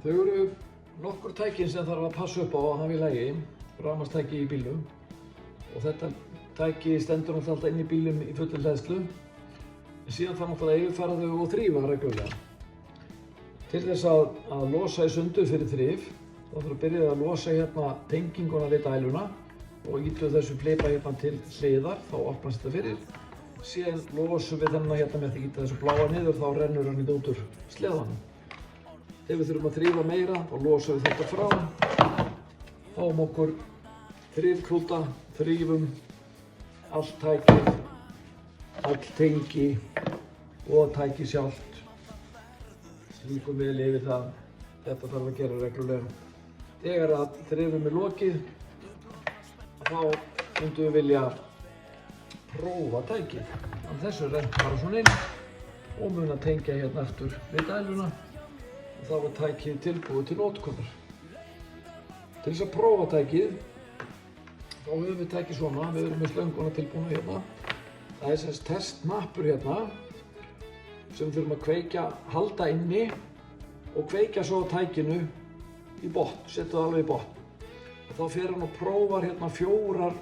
Þau eru nokkur tækin sem þarf að passa upp á að hafa í lagi, rafmagnstæki í bílnum. Og þetta tæki stendur náttúrulega alltaf inn í bílnum í fullri hleðslu. En síðan þarf náttúrulega að yfirfara þau og þrífa reglulega. Til þess að losa í sundur fyrir þrif, þá þarf að byrja að losa hérna tenginguna við dæluna og ýtu þessu flipa hérna til hliðar, þá opnast þetta fyrir. Síðan losum við þennan hérna með því að ýta þessu bláa niður, þá rennur hann út úr sleðanum. Þegar við þurfum að þrífa meira, þá losum við þetta frá. Fáum okkur þrifklúta, þrífum allt tækið, all tengi og tækið sjálft. Slíkum vel yfir það. Þetta þarf að gera reglulega. Þegar að þrifum er lokið, þá myndum við vilja prófa tækið. Þannig að þessu er rennt bara svona inn og mun að tengja hérna aftur við dæluna. Og þá er tækið tilbúið til notkunar. Til þess að prófa tækið, þá höfum við tækið svona, við erum með slönguna tilbúna hérna. Það er þessi testknappur hérna, sem við þurfum að kveikja, halda inni og kveikja svo á tækinu í botn, setja það alveg í botn. Og þá fer hann og prófar hérna 4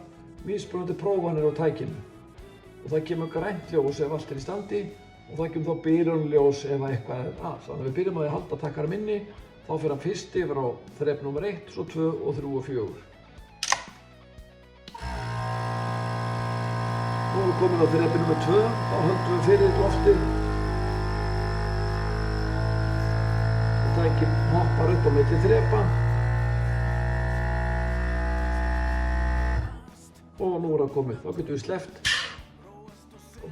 mismunandi prófanir á tækinu. Og það kemur grænt ljós ef allt er í standi, og það kemur þá bilunarljós ef eitthvað er að. Þannig að við byrjum á því að halda takkarum inni, þá fer hann fyrst yfir á þrep nr. 1, svo 2 og 3 og 4. Nú erum við komin á þrepi nr. 2, þá höldum við fyrir loftið. Og tækið hoppar upp á milli þrepa. Og nú er það komið, þá getum við sleppt.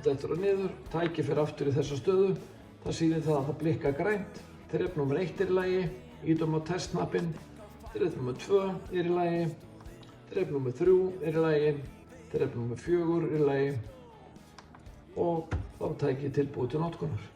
Þetta er niður, tækið fer aftur í þessa stöðu. Það sýnir það að það blikkar grænt. Þrep nr. 1 er í lagi, ýtum á testknappinn. Þrep nr. 2 er í lagi, þrep nr. 3 er í lagi, þrep nr. 4 er í lagi og þá er tækið tilbúið til notkunar.